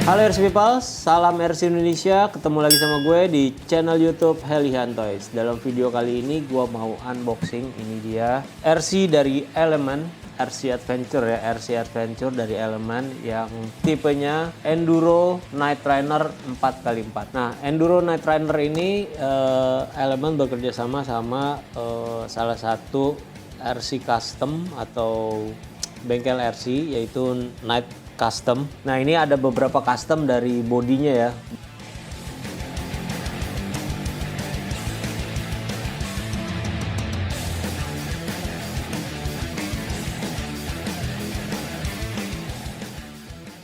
Halo RC People, salam RC Indonesia. Ketemu lagi sama gue di channel YouTube Helihan Toys. Dalam video kali ini gue mau unboxing. Ini dia RC dari Element, RC Adventure ya, RC Adventure dari Element yang tipenya Enduro Night Runner 4x4. Nah, Enduro Night Runner ini Element bekerja sama salah satu RC custom atau bengkel RC yaitu Night Custom. Nah, ini ada beberapa custom dari bodinya ya.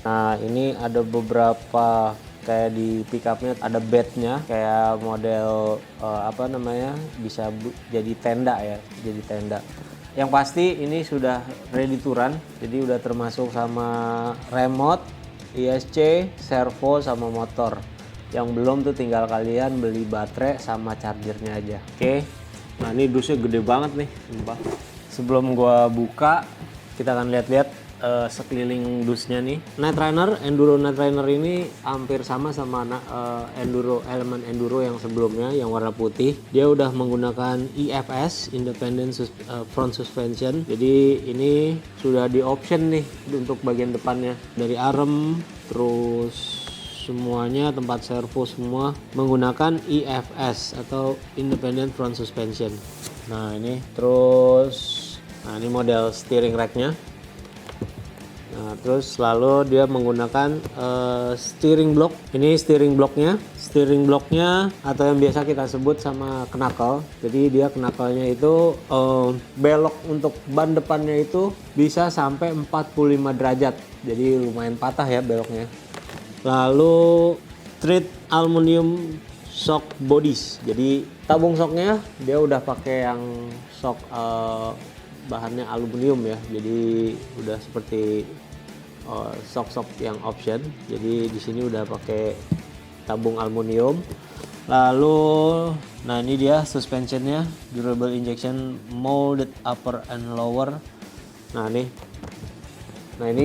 Nah, ini ada beberapa kayak di pickupnya ada bednya kayak model bisa jadi tenda ya, jadi tenda. Yang pasti ini sudah ready to run, jadi udah termasuk sama remote, ISC, servo sama motor. Yang belum tuh tinggal kalian beli baterai sama chargernya aja. Oke. Nah, ini dusnya gede banget nih, sumpah. Sebelum gua buka, kita akan lihat-lihat sekeliling dusnya nih. Night Runner, Enduro Night Runner ini hampir sama Enduro Element Enduro yang sebelumnya yang warna putih. Dia udah menggunakan IFS, Independent Front Suspension. Jadi ini sudah di option nih untuk bagian depannya. Dari arm, terus semuanya tempat servo semua menggunakan IFS atau Independent Front Suspension. Nah, ini ini model steering racknya. Nah, terus lalu dia menggunakan steering block. Ini steering blocknya atau yang biasa kita sebut sama knuckle. Jadi dia knuckle-nya itu belok untuk ban depannya itu bisa sampai 45 derajat. Jadi lumayan patah ya beloknya. Lalu treat aluminium shock bodies. Jadi tabung shocknya dia udah pakai yang shock bahannya aluminium ya. Jadi udah seperti shock yang option. Jadi di sini udah pakai tabung aluminium. Lalu nah ini dia suspensionnya, durable injection molded upper and lower. Nah ini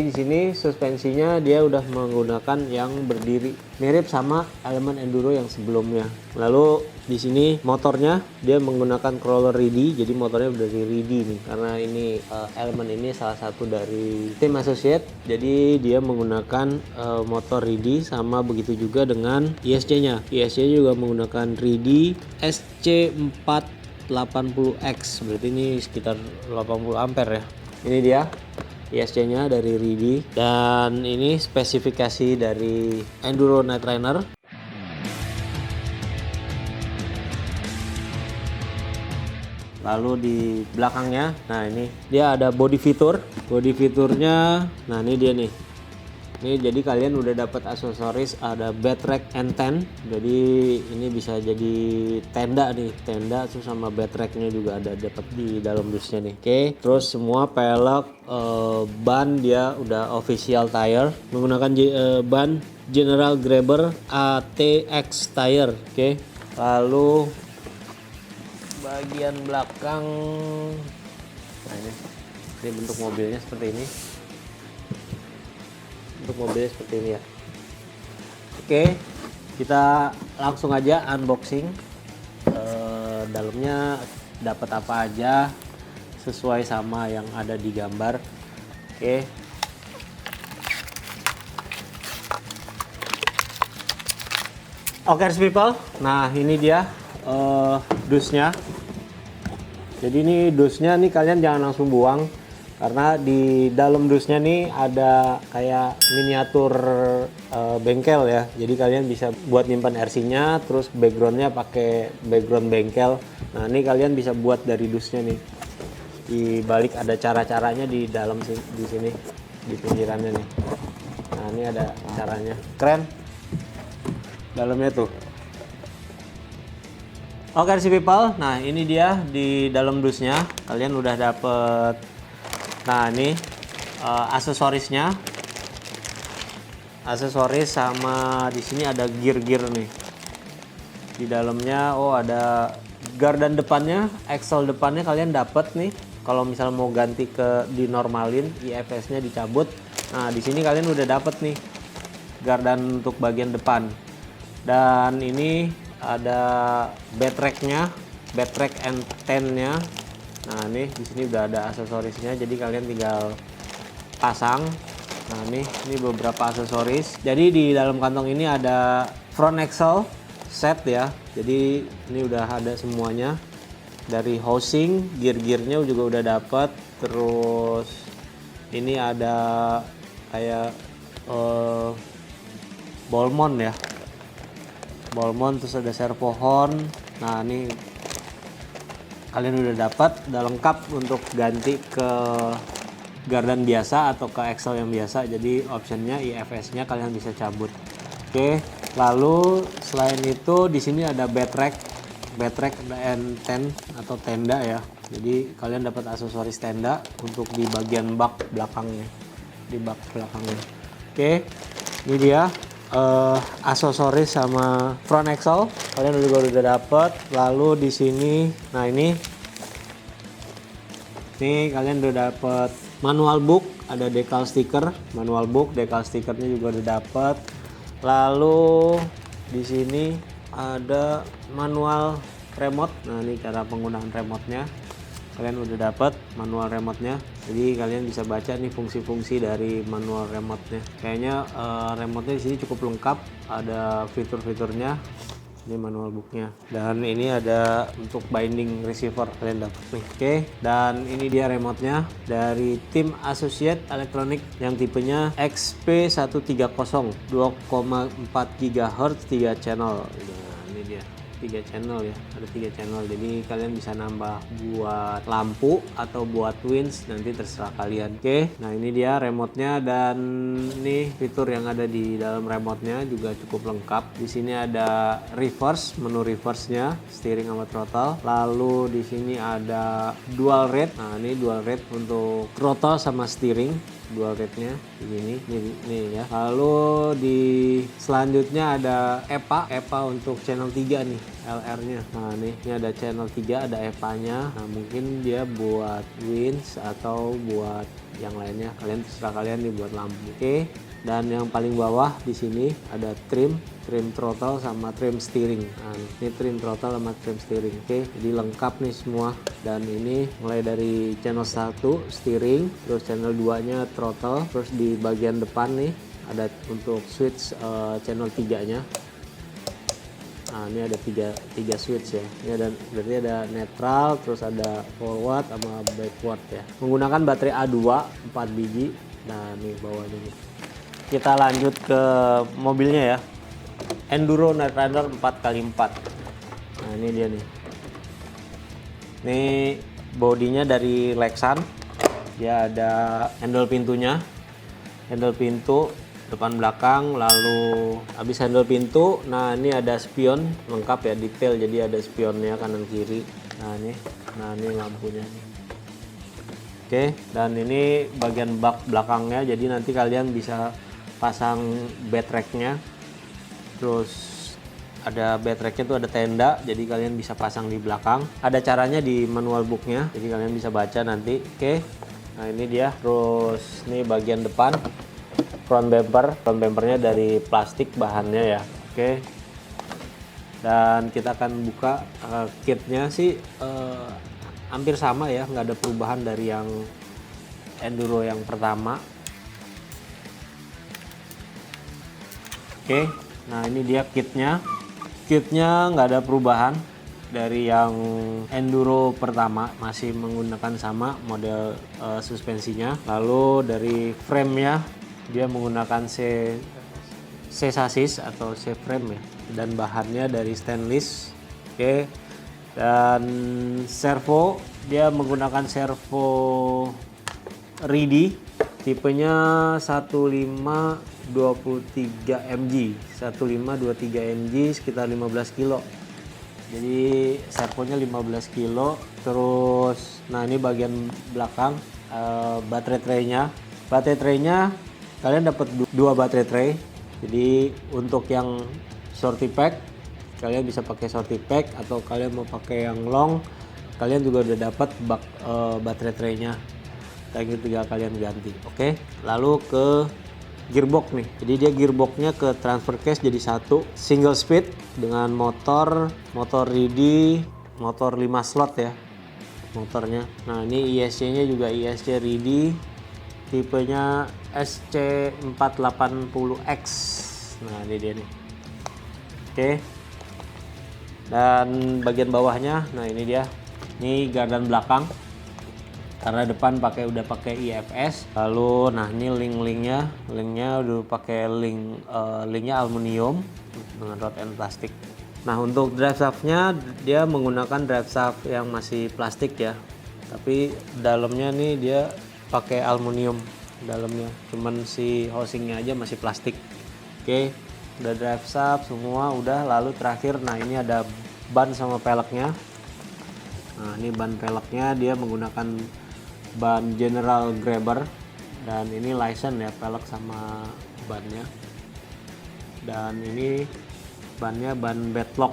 di sini suspensinya dia udah menggunakan yang berdiri, mirip sama Element Enduro yang sebelumnya. Lalu di sini motornya dia menggunakan crawler reedy, jadi motornya dari reedy nih, karena ini Element ini salah satu dari tim associate, jadi dia menggunakan motor reedy, sama begitu juga dengan ISC-nya. ISC juga menggunakan reedy SC480X, berarti ini sekitar 80 ampere ya. Ini dia ISC-nya dari reedy, dan ini spesifikasi dari Enduro Night Runner. Lalu di belakangnya, nah ini dia ada body fiturnya. Nah ini dia nih. Ini jadi kalian udah dapat aksesoris, ada bed rack and tent. Jadi ini bisa jadi tenda nih, tenda terus sama bed racknya juga ada dapat di dalam dusnya nih. Oke, terus semua pelek, ban dia udah official tire, menggunakan ban General Grabber ATX tire. Oke, lalu bagian belakang, nah ini bentuk mobilnya seperti ini. Untuk mobilnya seperti ini ya. Oke, kita langsung aja unboxing. Dalamnya dapat apa aja sesuai sama yang ada di gambar. Oke. Oke, people. Nah, ini dia dusnya. Jadi ini dusnya nih kalian jangan langsung buang. Karena di dalam dusnya nih ada kayak miniatur bengkel ya. Jadi kalian bisa buat nyimpan RC-nya, terus backgroundnya pakai background bengkel. Nah ini kalian bisa buat dari dusnya nih. Di balik ada cara-caranya di dalam di sini, di pinggirannya nih. Nah ini ada caranya, keren. Dalamnya tuh. Oke RC people, nah ini dia di dalam dusnya. Kalian udah dapet. Nah ini aksesorisnya, aksesoris sama di sini ada gear-gear nih. Di dalamnya ada gardan depannya, axle depannya kalian dapat nih. Kalau misal mau ganti ke dinormalin, IFS-nya dicabut. Nah di sini kalian udah dapat nih gardan untuk bagian depan. Dan ini ada bed rack-nya, bed rack and tent-nya. Nah ini di sini udah ada aksesorisnya, jadi kalian tinggal pasang. Nah ini beberapa aksesoris. Jadi di dalam kantong ini ada front axle set ya. Jadi ini udah ada semuanya. Dari housing, gear-gearnya juga udah dapat. Terus ini ada kayak ball mount ya. Ball mount, terus ada servo horn. Nah ini kalian udah dapat, udah lengkap untuk ganti ke gardan biasa atau ke axle yang biasa. Jadi optionnya IFS-nya kalian bisa cabut. Oke, lalu selain itu di sini ada bed rack and tent atau tenda ya. Jadi kalian dapat aksesoris tenda untuk di bagian bak belakangnya, di bak belakangnya. Oke, ini dia aksesoris sama front axle kalian juga udah dapat. Lalu di sini, nah ini kalian udah dapat manual book, ada decal stiker, manual book, decal stikernya juga udah dapat. Lalu di sini ada manual remote. Nah ini cara penggunaan remote-nya. Kalian udah dapat manual remote-nya. Jadi kalian bisa baca nih fungsi-fungsi dari manual remote-nya. Kayaknya remote-nya di sini cukup lengkap, ada fitur-fiturnya. Ini manual booknya, dan ini ada untuk binding receiver kalian dapat nih. Oke, dan ini dia remote-nya dari tim Associate Electronic yang tipenya XP130 2,4 GHz 3 channel. Nah ini dia 3 channel ya, ada 3 channel. Jadi kalian bisa nambah buat lampu atau buat winch, nanti terserah kalian. Oke, nah ini dia remote-nya, dan nih fitur yang ada di dalam remote-nya juga cukup lengkap. Di sini ada reverse, menu reverse-nya, steering sama throttle. Lalu di sini ada dual rate. Nah ini dual rate untuk throttle sama steering, dual rate-nya begini nih ya. Lalu di selanjutnya ada EPA untuk channel 3 nih, LR-nya. Nah ini ada channel 3, ada EPA-nya. Nah mungkin dia buat winch atau buat yang lainnya, kalian terserah kalian nih buat lampu. Oke, dan yang paling bawah di sini ada trim throttle sama trim steering. Nah ini trim throttle sama trim steering. Oke, jadi lengkap nih semua. Dan ini mulai dari channel 1 steering, terus channel 2 nya throttle, terus di bagian depan nih ada untuk switch channel 3 nya. Nah ini ada tiga switch ya. Ini ada, berarti ada neutral, terus ada forward sama backward ya. Menggunakan baterai A2 4 biji. Nah ini bawahnya nih. Kita lanjut ke mobilnya ya. Enduro Night Rider 4x4. Nah ini dia nih. Ini bodinya dari Lexan. Dia ada handle pintunya, handle pintu depan belakang. Lalu habis handle pintu, nah ini ada spion lengkap ya, detail. Jadi ada spionnya kanan kiri. Nah ini lampunya nih. Oke, dan ini bagian bak belakangnya. Jadi nanti kalian bisa pasang bed rack-nya. Terus ada bed rack-nya tuh ada tenda, jadi kalian bisa pasang di belakang. Ada caranya di manual book-nya, jadi kalian bisa baca nanti. Oke, nah ini dia. Terus ini bagian depan, front bumpernya dari plastik bahannya ya. Oke, dan kita akan buka kitnya sih hampir sama ya, nggak ada perubahan dari yang Enduro yang pertama. Oke, nah ini dia kitnya nggak ada perubahan. dari yang enduro pertama masih menggunakan sama model suspensinya. Lalu dari frame-nya dia menggunakan C chassis atau C frame ya, dan bahannya dari stainless. Oke. Dan servo dia menggunakan servo Ridi tipenya 1523 mg, 1523 mg sekitar 15 kilo. Jadi servonya 15 kilo. Terus nah ini bagian belakang baterai tray-nya. Baterai tray-nya kalian dapat dua baterai tray. Jadi untuk yang shorty pack kalian bisa pakai shorty pack, atau kalian mau pakai yang long kalian juga udah dapat baterai tray-nya. Tinggal kalian ganti. Oke. Lalu ke gearbox nih. Jadi dia gearboxnya ke transfer case jadi satu, single speed dengan motor Ridi, motor 5 slot ya motornya. Nah ini ISC-nya juga ISC Ridi, tipenya SC480X. Nah ini dia nih. Oke. Dan bagian bawahnya, nah ini dia. Ini gardan belakang. Karena depan udah pakai IFS. Lalu nah ini linknya udah pakai linknya aluminium dengan rod and plastik. Nah untuk drive shaftnya dia menggunakan drive shaft yang masih plastik ya, tapi dalamnya nih dia pakai aluminium dalamnya, cuman si housingnya aja masih plastik. Oke, udah drive shaft semua udah. Lalu terakhir nah ini ada ban sama peleknya. Nah ini ban peleknya dia menggunakan ban General Grabber, dan ini license ya pelek sama bannya. Dan ini bannya ban Bedlock.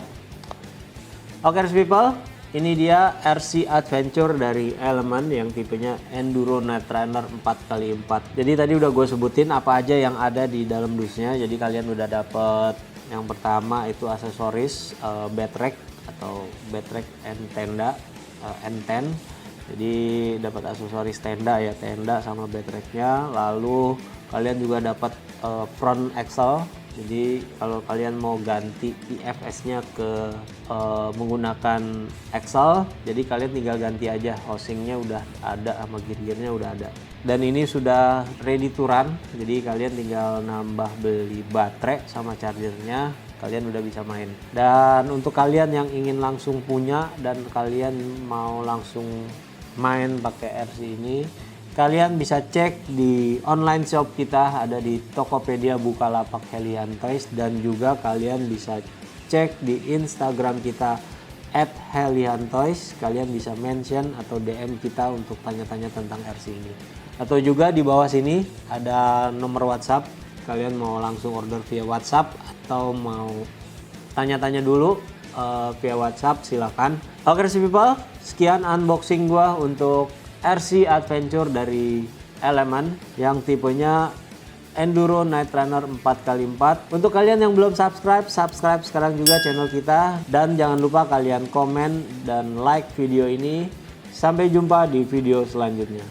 Oke people, ini dia RC Adventure dari Element yang tipenya Enduro Netrunner 4x4. Jadi tadi udah gue sebutin apa aja yang ada di dalam dusnya. Jadi kalian udah dapet yang pertama itu aksesoris bed rack atau bed rack and tenda N10. Jadi dapat aksesoris tenda ya, tenda sama bed racknya. Lalu kalian juga dapat front axle. Jadi kalau kalian mau ganti IFS-nya ke menggunakan axle, jadi kalian tinggal ganti aja, housingnya udah ada sama gear-gearnya udah ada. Dan ini sudah ready to run, jadi kalian tinggal nambah beli baterai sama chargernya, kalian udah bisa main. Dan untuk kalian yang ingin langsung punya dan kalian mau langsung main pakai RC ini, kalian bisa cek di online shop kita, ada di Tokopedia Bukalapak Helian Toys, dan juga kalian bisa cek di Instagram kita @heliantoys. Kalian bisa mention atau DM kita untuk tanya-tanya tentang RC ini. Atau juga di bawah sini ada nomor WhatsApp, kalian mau langsung order via WhatsApp atau mau tanya-tanya dulu via WhatsApp silakan. Oke people, sekian unboxing gua untuk RC Adventure dari Element yang tipenya Enduro Netrunner 4x4. Untuk kalian yang belum subscribe sekarang juga channel kita, dan jangan lupa kalian komen dan like video ini. Sampai jumpa di video selanjutnya.